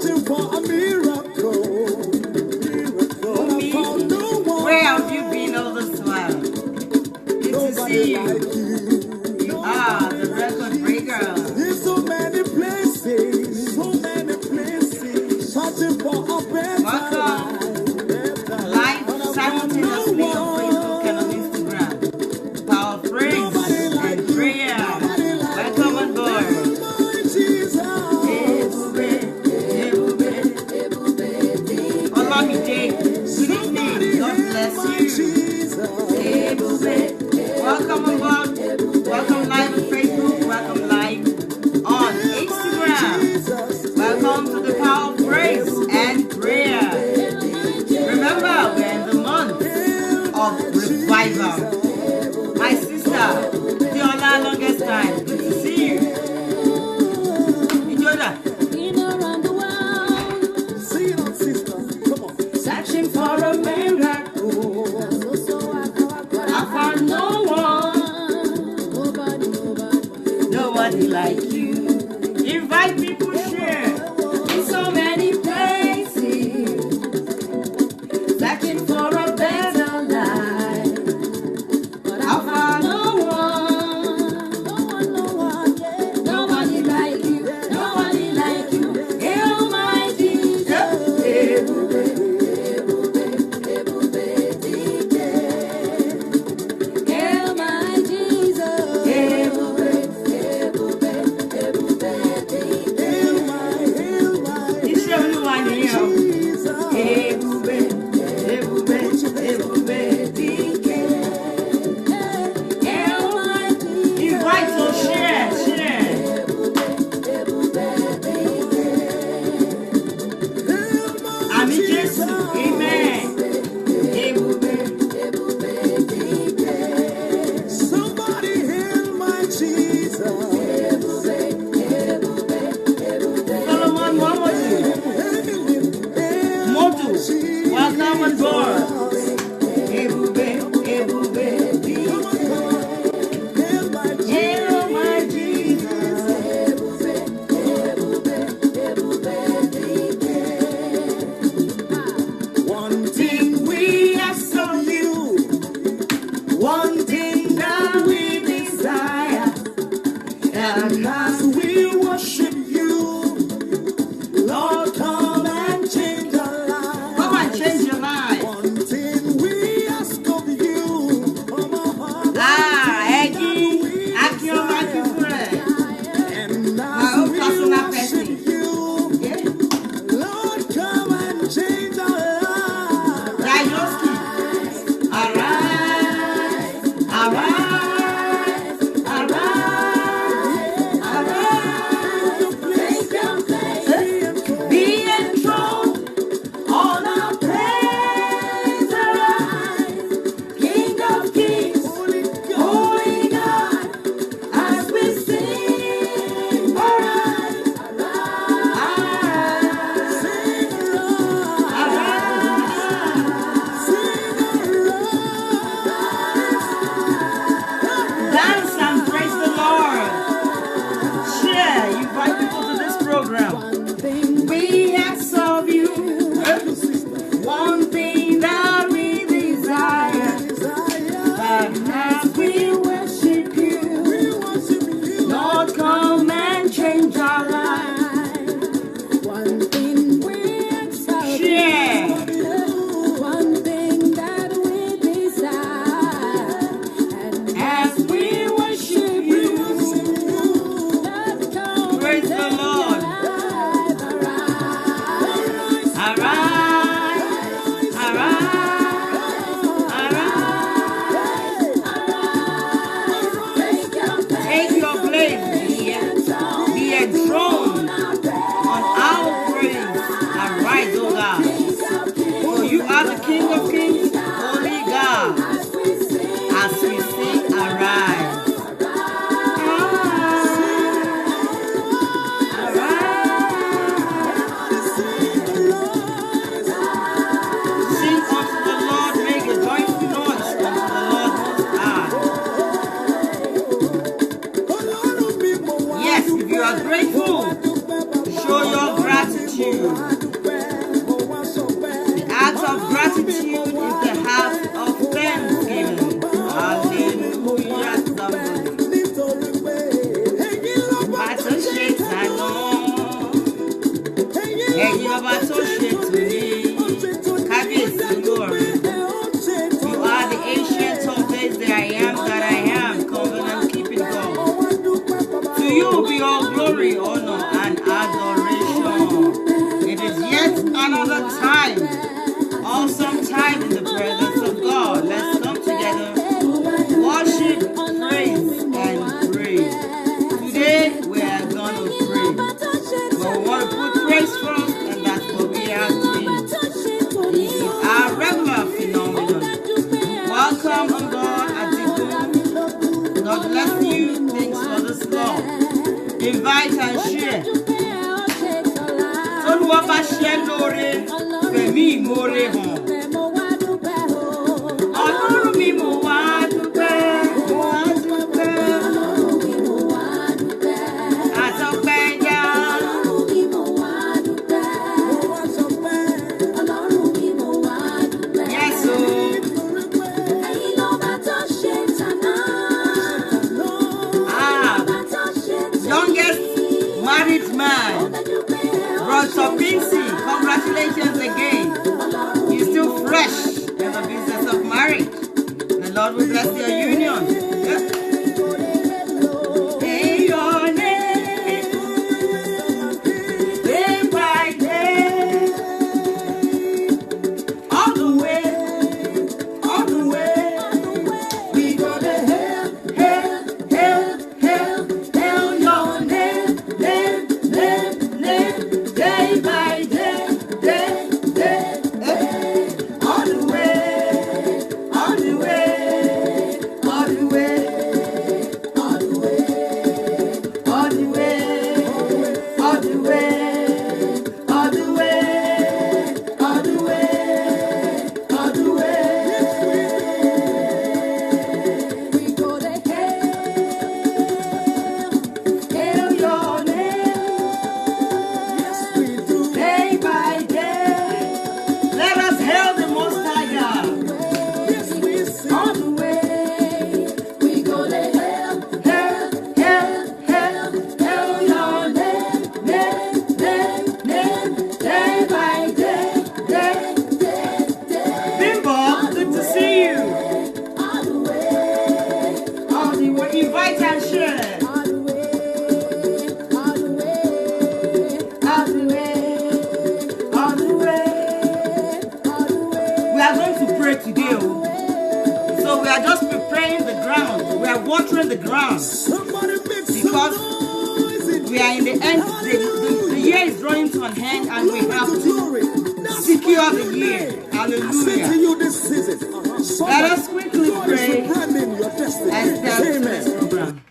searching for a miracle. But I found no one. Where have you been all this while? Good to see you. You are the record breaker. In so many places, searching for a better Welcome. Live simultaneously on Facebook and on Instagram. Power of praise and prayer. Welcome on board. gratitude. The act of gratitude is the heart of thanksgiving. Hallelujah, somebody. Associate, I know. Hey, you have associate to me. Kabis, Lord. You are the ancient of days, the I am that I am, covenant keeping God. To you be all glory, honor, and adoration. It is yet another time, awesome time in the presence of God. Let's come together, worship, praise, and pray. Today we are going to pray. But we want to put praise first, and that's what we are doing. This is our regular phenomenon. Welcome on board, Adigun. God bless you. Thanks for this love. Invite and share. Olúwa bá ṣe lóore, fẹ̀mí ìmoore hàn. Ọlọ́run mi mo wá dúpẹ́, mo wá dúpẹ́. Àtọpẹ́ yá. Yes, o. Youngest married man, Brother Pincy, congratulations again. You're still fresh in the business of marriage. The Lord will bless your union. Yeah. Hey, your name, day by day, all the way, we gonna hail your name, day by day, all the way, watering the ground because we are in the end. The year is drawing to an end, and we have to secure the year. Hallelujah. Let us quickly pray and start this program.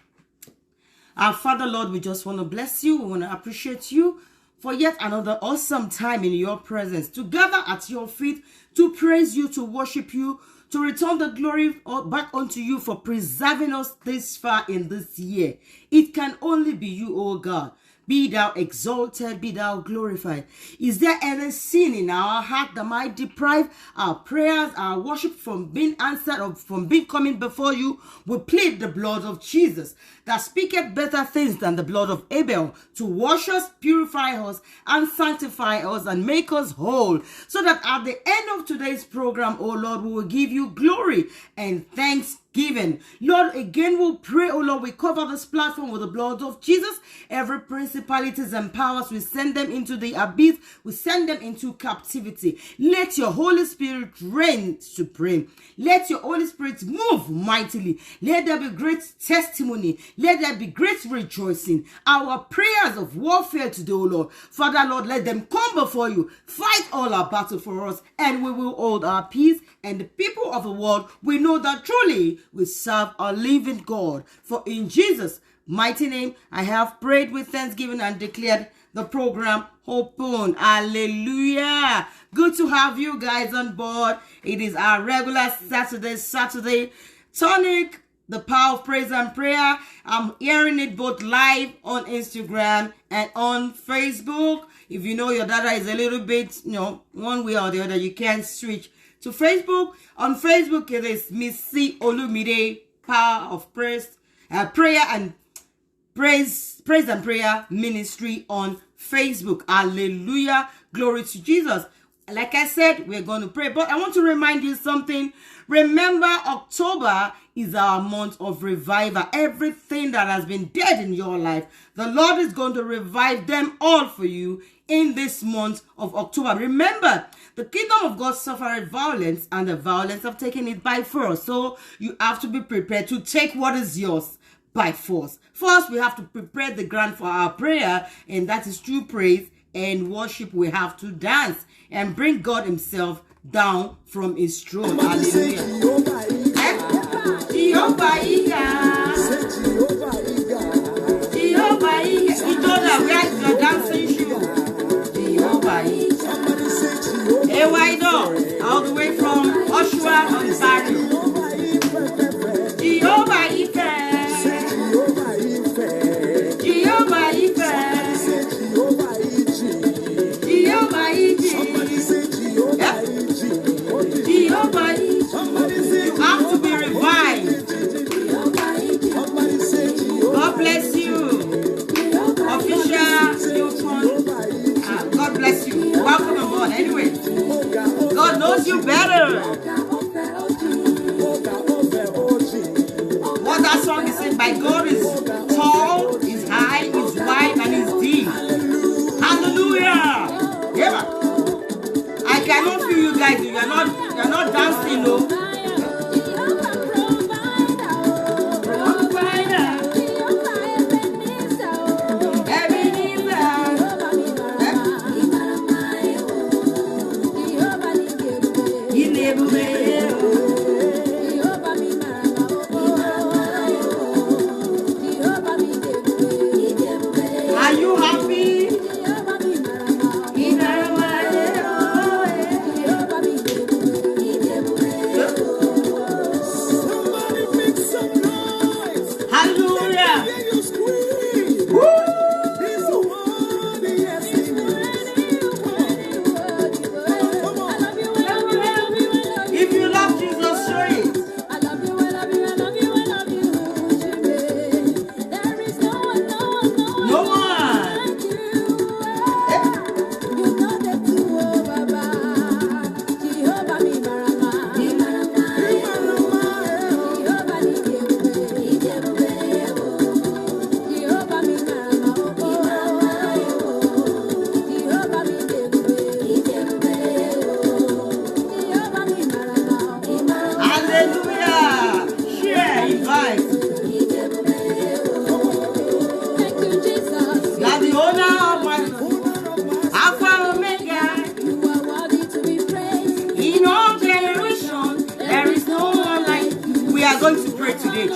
Our Father, Lord, we just want to bless you. We want to appreciate you for yet another awesome time in your presence, to gather at your feet, to praise you, to worship you, to return the glory back unto you for preserving us this far in this year. It can only be you, O God. Be thou exalted, be thou glorified. Is there any sin in our heart that might deprive our prayers, our worship from being answered or from being coming before you? We plead the blood of Jesus that speaketh better things than the blood of Abel to wash us, purify us, and sanctify us and make us whole, so that at the end of today's program, oh Lord, we will give you glory and thanksgiving. Lord, again we'll pray, oh Lord, we cover this platform with the blood of Jesus. Every principalities and powers, we send them into the abyss, we send them into captivity. Let your Holy Spirit reign supreme. Let your Holy Spirit move mightily. Let there be great testimony. Let there be great rejoicing. Our prayers of warfare today, O Lord, Father, Lord, let them come before you. Fight all our battle for us, and we will hold our peace. And the people of the world, we know that truly we serve a living God. For in Jesus' mighty name, I have prayed with thanksgiving and declared the program open. Hallelujah. Good to have you guys on board. It is our regular Saturday tonic the power of praise and prayer. I'm hearing it both live on Instagram and on Facebook. If you know your data is a little bit, one way or the other, you can switch to Facebook. On Facebook, it is Miss C. Olumide, Power of Praise, Prayer and Praise and Prayer Ministry on Facebook. Hallelujah. Glory to Jesus. Like I said, we're going to pray. But I want to remind you something. Remember, October is our month of revival. Everything that has been dead in your life, the Lord is going to revive them all for you in this month of October. Remember, the kingdom of God suffered violence, and the violence have taken it by force. So you have to be prepared to take what is yours by force. First, we have to prepare the ground for our prayer, and that is true praise and worship. We have to dance and bring God himself down from his throne. Hallelujah. Jehovah Iga. Jehovah Iga. He told her, where is your dancing shoe? Jehovah Iga. Hey, why not? All the way from Oshua, Ontario. Jehovah Iga. Jehovah Iga. Jehovah Iga. Jehovah, you have to be revived. God bless you. Official Newton. God bless you. Welcome aboard. Anyway, God knows you better. What that song is saying, by God is tall, is high, is wide, and is deep. Hallelujah. Yeah. I cannot feel you guys. You're not dancing, no. Are you happy?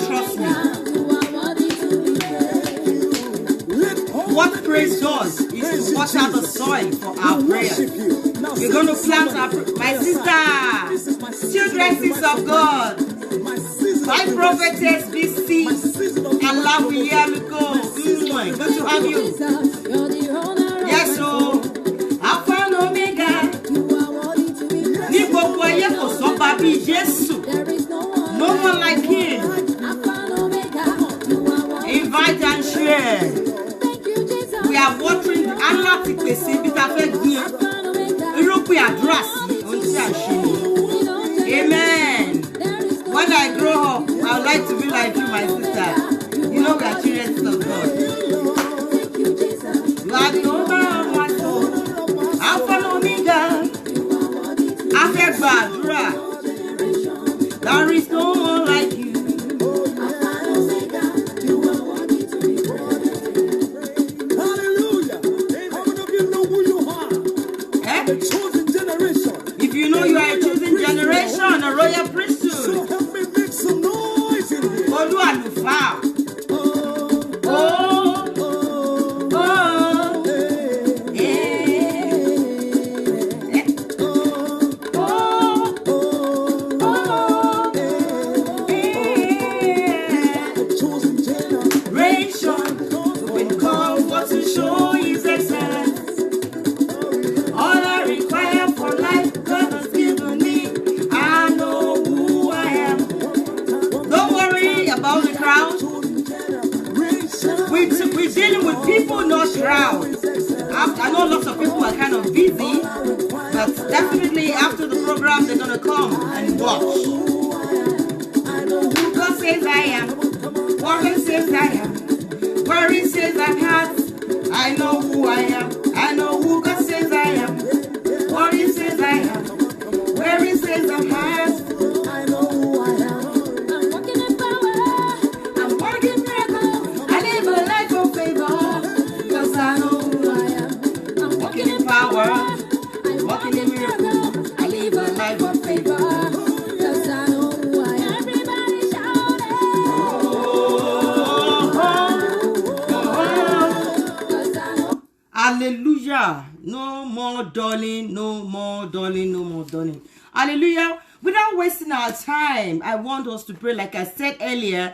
Trust me. What praise does is to wash out the soil for our prayer. We're going to plant our my sister, children, sins of God, my prophetess BC, and Lawiya Luko. Good to have you. Yes, so Alpha and Omega. Ni gbogbo ayé kò sọ bàbí Jésù. No one like him. Invite and share. We are watering Allah ti pèsè bí ta fẹ́ gbìn. Irúgbìn àdúrà sí ohun tí a ṣe. Amen. When I grow up, I would like to be like you, my sister. You know we are children of God. You are the owner of my soul. Alpha and Omega. A fẹ́ gba àdúrà. There is no one like you. Hallelujah. How many of you know who you are? A chosen generation. If you know you are a chosen generation, a royal So priesthood. help me make some noise in here. Olú àlùfáà. Oh, Oh, oh, eh, eh, eh, oh, oh, oh, oh, eh. eh. crowd. I know lots of people are kind of busy, but definitely after the program, they're going to come and watch. Who God says I am, what He says I am, where He says I have, I know who I am. I know who God says I am, what He says I am, where He says I have. I know who I am. I'm walking in power. I'm working miracle. I live a life of favor, cause I know who I am. I'm Walking in power, I'm walking in miracle. I live a life of favor. Cause I know who I am. Everybody shout it. Cause I know. Hallelujah. No more darling, no more darling, no more darling. Hallelujah. Without wasting our time, I want us to pray. Like I said earlier,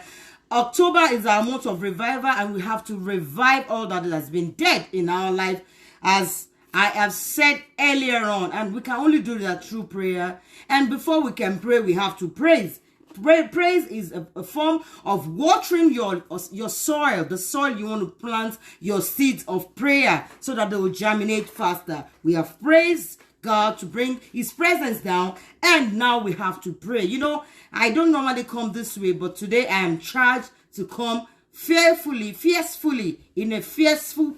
October is our month of revival, and we have to revive all that has been dead in our life, as I have said earlier on. And we can only do that through prayer. And before we can pray, we have to praise. Praise is a form of watering your soil, the soil you want to plant your seeds of prayer, so that they will germinate faster. We have praised God to bring His presence down, and now we have to pray. You know, I don't normally come this way, but today I am charged to come fiercely, in a fierceful,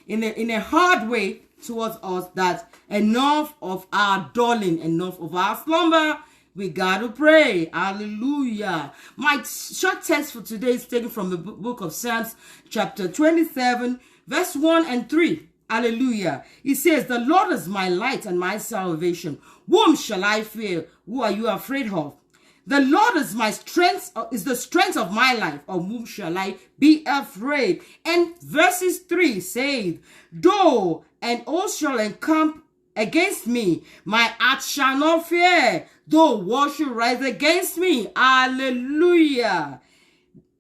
in a hard way towards us, that enough of our dulling, enough of our slumber. We got to pray. Hallelujah. My short text for today is taken from the book of Psalms, chapter 27, verse 1 and 3. Hallelujah. It says, the Lord is my light and my salvation. Whom shall I fear? Who are you afraid of? The Lord is my strength, is the strength of my life. Of whom shall I be afraid? And verses 3 says, though an host shall encamp against me, my heart shall not fear. Though war should rise against me, hallelujah.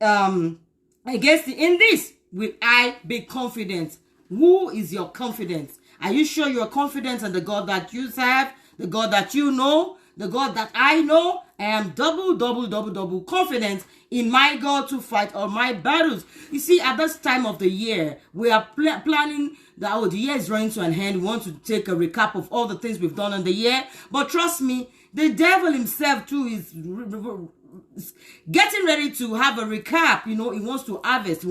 In this will I be confident. Who is your confidence? Are you sure you're confident in the God that you serve, the God that you know, the God that I know? I am double confident in my God to fight all my battles. You see, at this time of the year, we are planning that the year is running to an end. We want to take a recap of all the things we've done in the year. But trust me, the devil himself too is getting ready to have a recap. You know, he wants to harvest.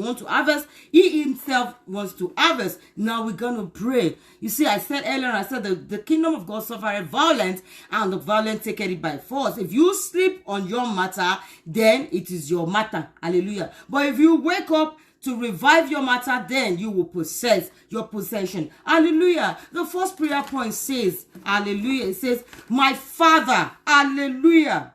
He himself wants to harvest. Now we're going to pray. You see, I said earlier, I said the kingdom of God suffered violence, and the violent take it by force. If you sleep on your matter, then it is your matter. Hallelujah. But if you wake up to revive your matter, then you will possess your possession. Hallelujah. The first prayer point says, hallelujah. It says, my Father, hallelujah.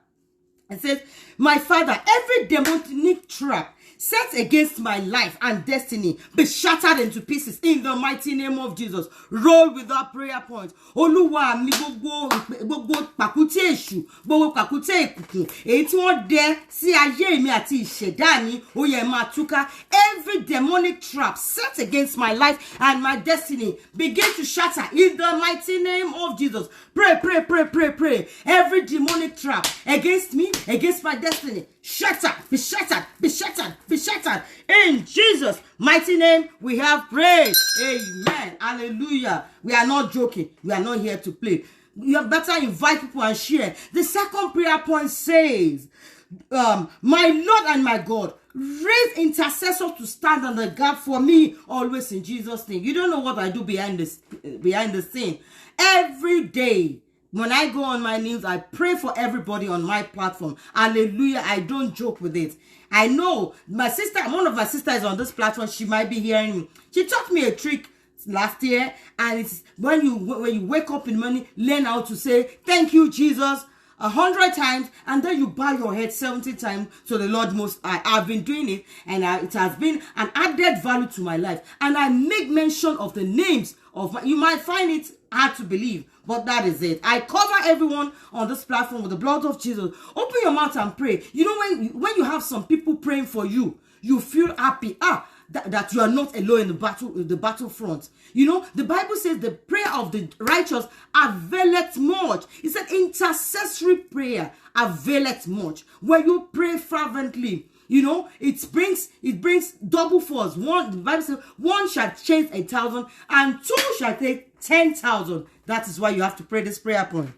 It says, my Father, every demonic trap set against my life and destiny be shattered into pieces in the mighty name of Jesus. Roll with that prayer point. Olúwa mi gbogbo pàkúté èṣù, gbogbo pàkúté ìkùnkùn, èyí tí wọ́n dẹ sí ayé mi àti ìṣẹ̀dá mi, ó yẹ máa túká. Every demonic trap set against my life and my destiny begin to shatter in the mighty name of Jesus. Pray. Every demonic trap against me, against my destiny, shatter, be shattered. In Jesus' mighty name, we have prayed. Amen. Hallelujah. We are not joking. We are not here to play. You better invite people and share. The second prayer point says, my Lord and my God, raise intercessors to stand on the gap for me always in Jesus' name. You don't know what I do behind the scene. Every day, when I go on my knees, I pray for everybody on my platform. Hallelujah. I don't joke with it. I know my sister, one of my sisters on this platform, she might be hearing me. She taught me a trick last year, and it's when you wake up in the morning, learn how to say, thank you, Jesus, 100 times, and then you bow your head 70 times to the Lord Most High. I've been doing it, and it has been an added value to my life. And I make mention of the names of you might find it hard to believe, but that is it. I cover everyone on this platform with the blood of Jesus. Open your mouth and pray. You know, when you have some people praying for you, you feel happy. That you are not alone in the battlefront. You know, the Bible says the prayer of the righteous availeth much. It said intercessory prayer availeth much. When you pray fervently, You know, it brings double force. One, the Bible says, one shall chase 1,000, and two shall take 10,000. That is why you have to pray this prayer point.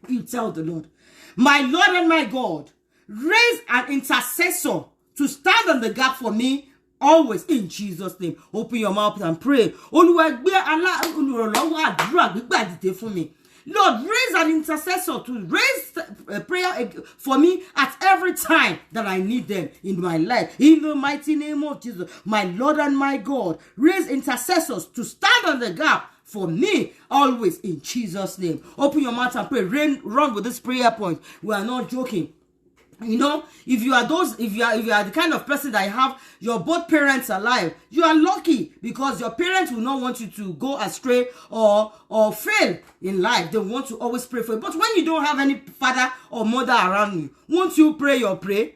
You tell the Lord, my Lord and my God, raise an intercessor to stand on the gap for me always, in Jesus' name. Open your mouth and pray. Lord, raise an intercessor to raise a prayer for me at every time that I need them in my life. In the mighty name of Jesus, my Lord and my God, raise intercessors to stand on the gap for me always, in Jesus' name. Open your mouth and pray. Run with this prayer point. We are not joking. You know, if you are the kind of person that have your both parents alive, you are lucky, because your parents will not want you to go astray or fail in life. They want to always pray for you. But when you don't have any father or mother around you, won't you pray your prayer?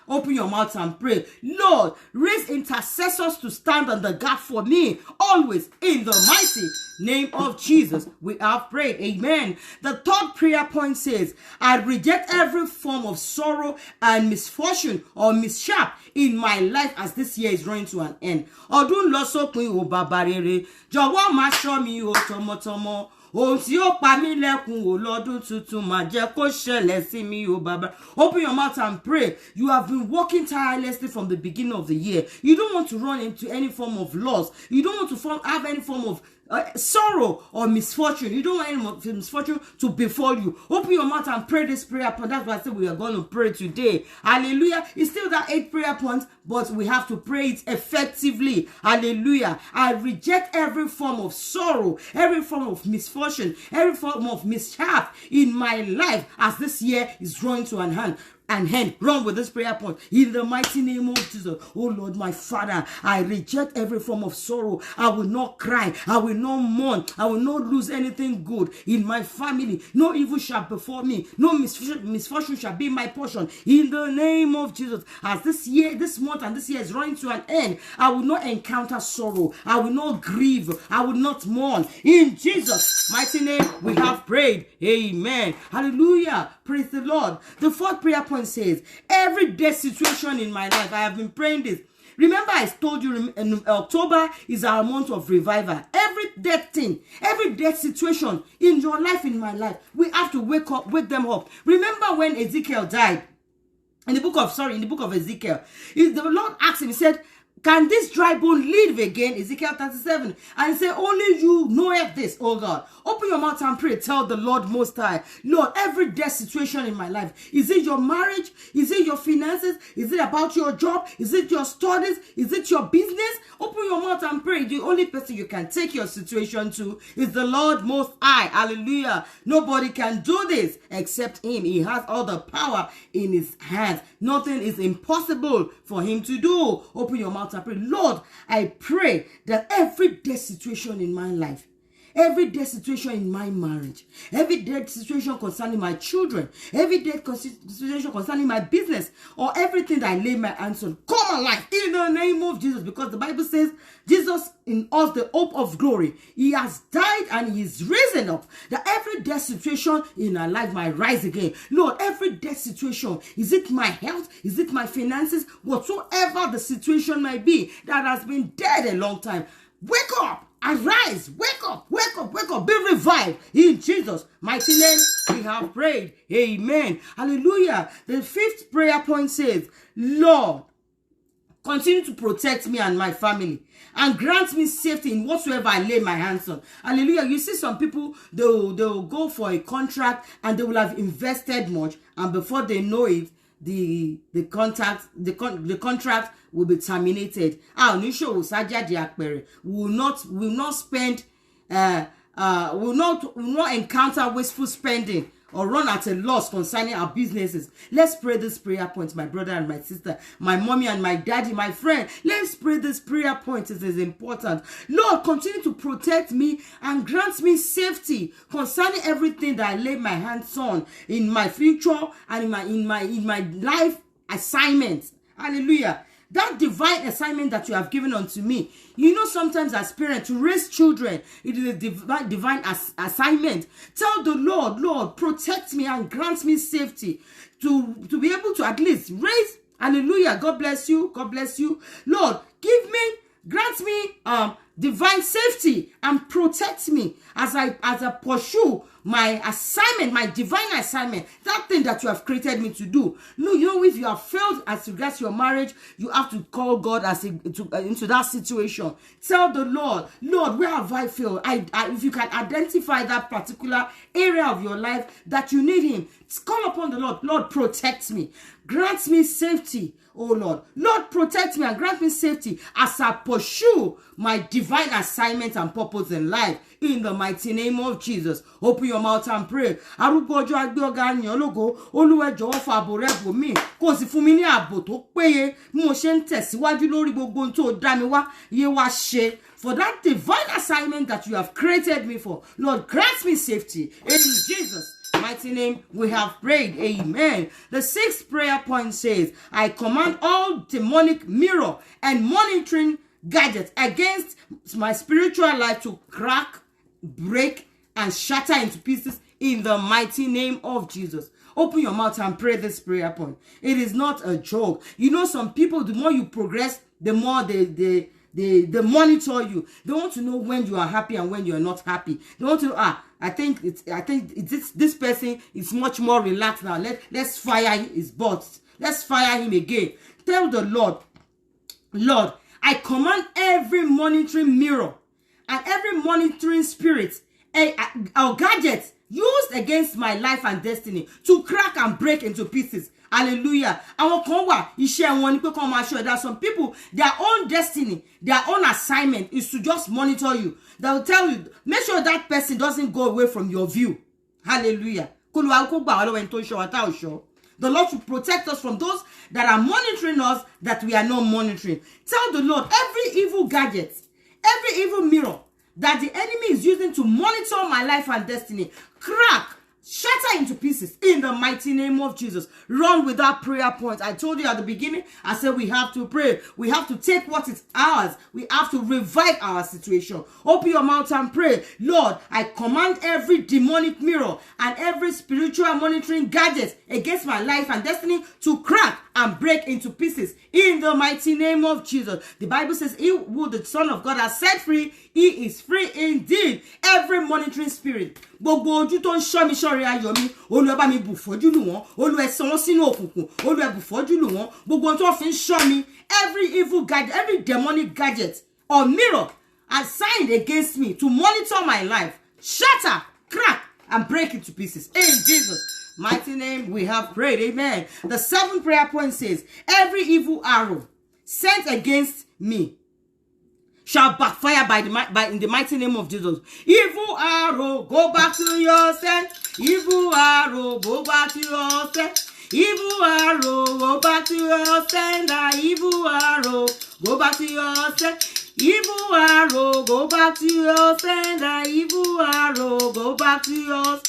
Open your mouth and pray. Lord, raise intercessors to stand on the gap for me always, in the mighty name of Jesus. We have prayed. Amen. The third prayer point says, I reject every form of sorrow and misfortune or mishap in my life as this year is running to an end. Ọdún lọ sópin o bàbá rere, jọ̀wọ́ má ṣọ́ mi o tọmọtọmọ. Ohun tí ó pa mí lẹ́kùn o lọ́dún tuntun má jẹ́ kó ṣẹlẹ̀ sí mi o bàbá. Open your mouth and pray. You have been working tirelessly from the beginning of the year. You don't want to run into any form of loss. You don't want to have any form of sorrow or misfortune. You don't want any misfortune to befall you. Open your mouth and pray this prayer point. That's why I said we are going to pray today. Hallelujah. It's still that 8 prayer points, but we have to pray it effectively. Hallelujah. I reject every form of sorrow, every form of misfortune, every form of mishap in my life as this year is drawing to an end. Run with this prayer point. In the mighty name of Jesus. Oh Lord, my Father, I reject every form of sorrow. I will not cry. I will not mourn. I will not lose anything good in my family. No evil shall befall me. No misfortune shall be my portion. In the name of Jesus. As this month and this year is running to an end, I will not encounter sorrow. I will not grieve. I will not mourn. In Jesus' mighty name, we have prayed. Amen. Hallelujah. Praise the Lord. The fourth prayer point says, every death situation in my life, I have been praying this. Remember, I told you in October is our month of revival. Every death thing, every death situation in your life, in my life, we have to wake them up. Remember when Ezekiel died? In the book of Ezekiel, the Lord asked him, he said, can this dry bone live again? Ezekiel 37. And he said, only you knoweth this, oh God. Open your mouth and pray. Tell the Lord Most High, Lord, every death situation in my life, is it your marriage? Is it your finances? Is it about your job? Is it your studies? Is it your business? Open your mouth and pray. The only person you can take your situation to is the Lord Most High. Hallelujah. Nobody can do this except him. He has all the power in his hands. Nothing is impossible for him to do. Open your mouth and pray. Lord, I pray that every death situation in my life, every death situation in my marriage, every death situation concerning my children, every death situation concerning my business, or everything that I lay my hands on, come alive in the name of Jesus. Because the Bible says, Jesus in us the hope of glory. He has died and he is risen up, that every death situation in our life might rise again. Lord, every death situation, is it my health? Is it my finances? Whatsoever the situation might be that has been dead a long time, wake up. Arise, wake up, wake up, wake up, be revived in Jesus' mighty name. We have prayed. Amen. Hallelujah. The fifth prayer point says, Lord, continue to protect me and my family and grant me safety in whatsoever I lay my hands on. Hallelujah. You see some people, they'll go for a contract and they will have invested much, and before they know it, the contract will be terminated. Will not spend will not encounter wasteful spending or run at a loss concerning our businesses. Let's pray this prayer point, my brother and my sister, my mommy and my daddy, my friend. Let's pray this prayer point. It is important. Lord, continue to protect me and grant me safety concerning everything that I lay my hands on in my future and in my life assignments. Hallelujah. That divine assignment that you have given unto me. You know, sometimes as parents, to raise children, it is a divine assignment. Tell the Lord, Lord, protect me and grant me safety to be able to at least raise Hallelujah. God bless you. God bless you. Lord, grant me divine safety and protect me as I pursue my assignment, my divine assignment, that thing that you have created me to do. No, you know, if you have failed as regards your marriage, you have to call God into that situation. Tell the Lord, where have I failed? If you can identify that particular area of your life that you need him, call upon the Lord. Lord, protect me. Grant me safety. Oh Lord, protect me and grant me safety as I pursue my divine assignment and purpose in life. In the mighty name of Jesus. Open your mouth and pray. Arúgbó ọjọ́ agbé ọ̀gá yàn lógo. Olúwa jọ̀wọ́ fa ààbò rẹ̀ bò mí. Kó sì fún mi ní ààbò tó péye. Bí mo ṣe ń tẹ̀síwájú lórí gbogbo ohun tó dá mi wá. Yé wá ṣe. For that divine assignment that you have created me for. Lord, grant me safety. In Jesus' mighty name we have prayed. Amen. The 6th prayer point says, I command all demonic mirror and monitoring gadgets against my spiritual life to crack, break, and shatter into pieces in the mighty name of Jesus. Open your mouth and pray this prayer point. It is not a joke. You know, some people, the more you progress, the more they monitor you. They want to know when you are happy and when you are not happy. They want to I think this person is much more relaxed now. Let's fire his butt. Let's fire him again. Tell the Lord, I command every monitoring mirror and every monitoring spirit or gadget used against my life and destiny to crack and break into pieces. Hallelujah. Àwọn kan wà, iṣẹ́ wọn ni pé kán máa ṣọ́. There are some people, their own destiny, their own assignment is to just monitor you. They will tell you, make sure that person doesn't go away from your view. Hallelujah. The Lord should protect us from those that are monitoring us that we are not monitoring. Tell the Lord, every evil gadget, every evil mirror that the enemy is using to monitor my life and destiny, crack, shatter into pieces in the mighty name of Jesus. Run with that prayer point. I told you at the beginning, I said we have to pray. We have to take what is ours. We have to revive our situation. Open your mouth and pray. Lord, I command every demonic mirror and every spiritual monitoring gadget against my life and destiny to crack and break into pieces in the mighty name of Jesus. The Bible says, he who the Son of God has set free, he is free indeed. Every monitoring spirit, gbogbo ojú tó ń ṣọ́ mi ṣọ́re ayọ̀ mi, Olúwa bá mi bù fọ́jú lù wọ́n, Olúwa sọ wọ́n sínú òkùnkùn, Olúwa bù fọ́jú lù wọ́n, gbogbo ohun tó fi ń ṣọ́ mi, every evil gadget, every demonic gadget or mirror assigned against me to monitor my life, shatter, crack, and break into pieces. In Jesus' mighty name we have prayed. Amen. The 7th prayer point says, every evil arrow sent against me shall backfire in the mighty name of Jesus. Evil arrow, go back to your send. Evil arrow, go back to your send. Evil arrow, go back to your sender. Evil arrow, go back to your send. Evil arrow, go back to your sender. Evil arrow, go back to your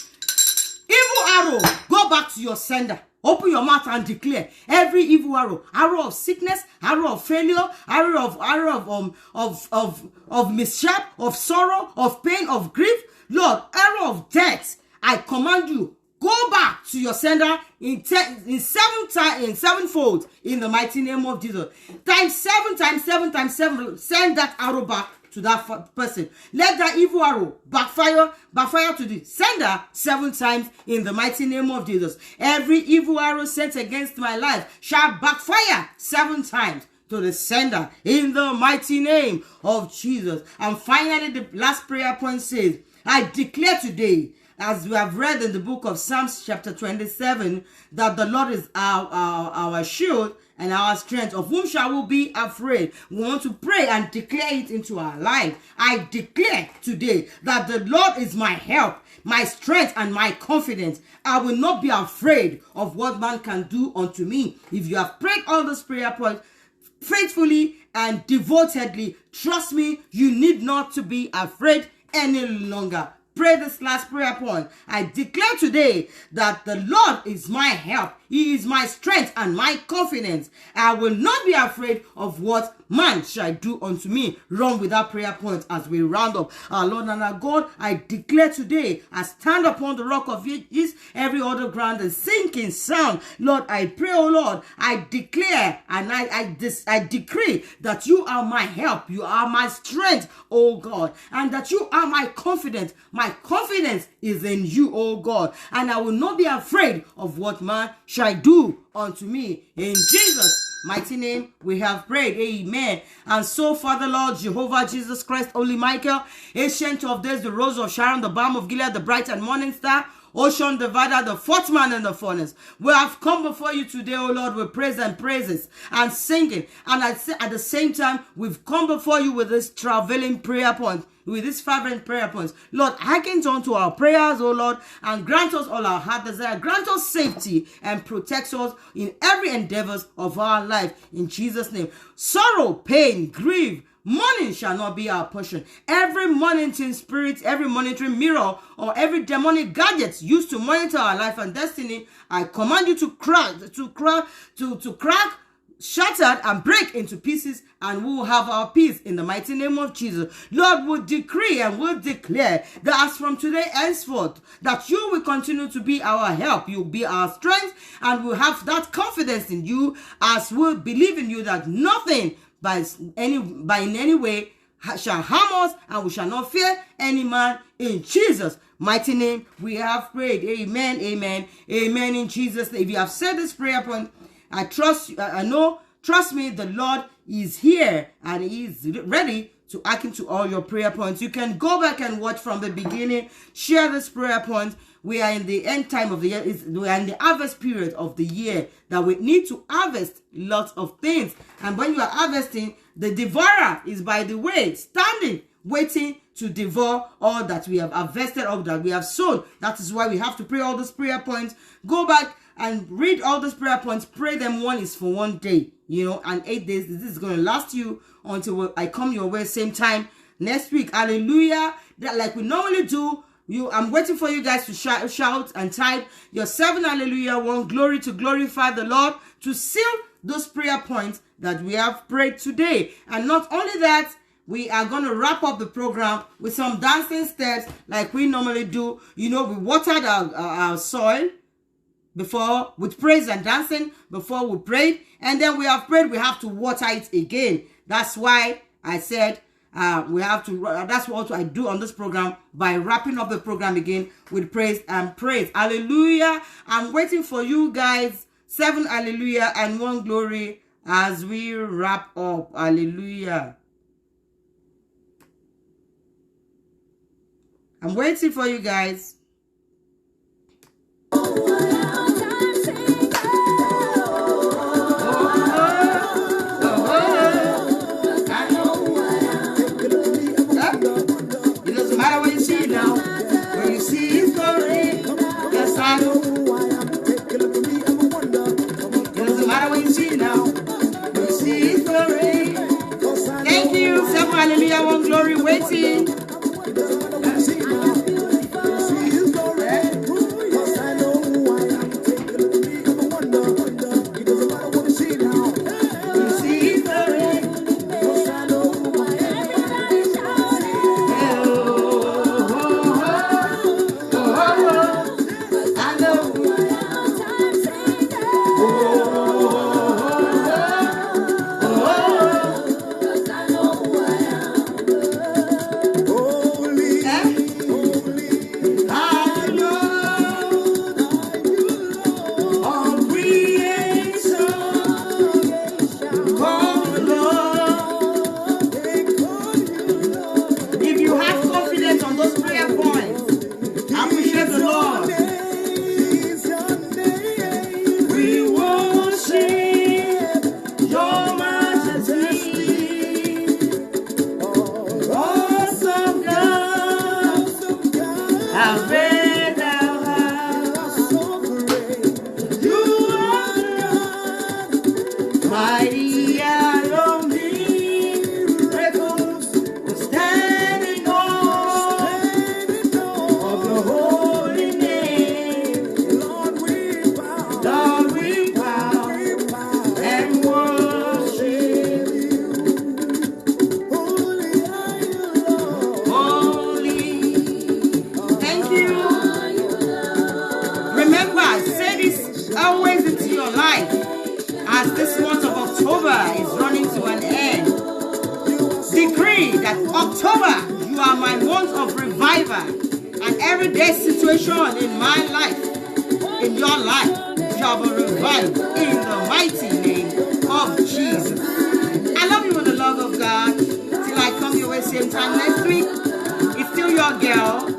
evil arrow, go back to your sender. Open your mouth and declare every evil arrow of sickness, arrow of failure, arrow of mishap, of sorrow, of pain, of grief, Lord, arrow of death. I command you, go back to your sender in sevenfold in the mighty name of Jesus. Times 7 times 7 times 7. Send that arrow back to that person. Let that evil arrow backfire to the sender 7 times in the mighty name of Jesus. Every evil arrow sent against my life shall backfire 7 times to the sender in the mighty name of Jesus. And finally, the last prayer point says, I declare today, as we have read in the book of Psalms chapter 27, that the Lord is our shield and our strength. Of whom shall we be afraid? We want to pray and declare it into our life. I declare today that the Lord is my help, my strength, and my confidence. I will not be afraid of what man can do unto me. If you have prayed all those prayer points faithfully and devotedly, trust me, you need not to be afraid any longer. Pray this last prayer point. I declare today that the Lord is my help. He is my strength and my confidence. I will not be afraid of what man shall do unto me. Run with that prayer point as we round up. Our Lord and our God, I declare today, I stand upon the rock of ages, every other ground and sinking sound. Lord, I pray, oh Lord, I declare and I decree that you are my help, you are my strength, oh God, and that you are my confidence. My confidence is in you, oh God, and I will not be afraid of what man shall do unto me. In Jesus' mighty name we have prayed. Amen. And so, Father, Lord, Jehovah, Jesus Christ, Holy Michael, Ancient of Days, the Rose of Sharon, the Balm of Gilead, the bright and morning star, Ocean divider, the fourth man in the furnace. We have come before you today, O Lord, with praise and praises and singing. And at the same time, we've come before you with this traveling prayer point, with this fervent prayer points. Lord, hearken unto our prayers, O Lord, and grant us all our heart desire. Grant us safety and protect us in every endeavors of our life. In Jesus' name. Sorrow, pain, grief, mourning shall not be our portion. Every monitoring spirit, every monitoring mirror, or every demonic gadget used to monitor our life and destiny, I command you to crack, shattered and break into pieces, and we will have our peace in the mighty name of Jesus. Lord, we decree and we declare that as from today henceforth, that you will continue to be our help, you will be our strength, and we'll have that confidence in you as we believe in you that nothing in any way shall harm us, and we shall not fear any man. In Jesus' mighty name we have prayed. Amen, amen, amen. In Jesus' name. If you have said this prayer point, I trust me, the Lord is here and he is ready to act into all your prayer points. You can go back and watch from the beginning, share this prayer point. We are in the end time of the year. We are in the harvest period of the year that we need to harvest lots of things. And when you are harvesting, the devourer is by the way, standing, waiting to devour all that we have harvested, all that we have sown. That is why we have to pray all these prayer points. Go back and read all those prayer points. Pray them. One is for one day, and 8 days. This is going to last you until I come your way same time next week. Hallelujah. That, like we normally do, I'm waiting for you guys to shout and type your 7 hallelujah, 1 glory to glorify the Lord, to seal those prayer points that we have prayed today. And not only that, we are going to wrap up the program with some dancing steps like we normally do. We watered our soil before with praise and dancing before we prayed, and then we have prayed, we have to water it again. That's why I said we have to. That's what I do on this program by wrapping up the program again with praise and praise. Hallelujah. I'm waiting for you guys. 7 hallelujah and 1 glory as we wrap up. Hallelujah. I'm waiting for you guys. Hallelujah, 1 glory waiting. October, you are my month of revival. And everyday situation in my life, in your life, shall be revived in the mighty name of Jesus. I love you with the love of God. Till I come your way same time next week. It's still your girl,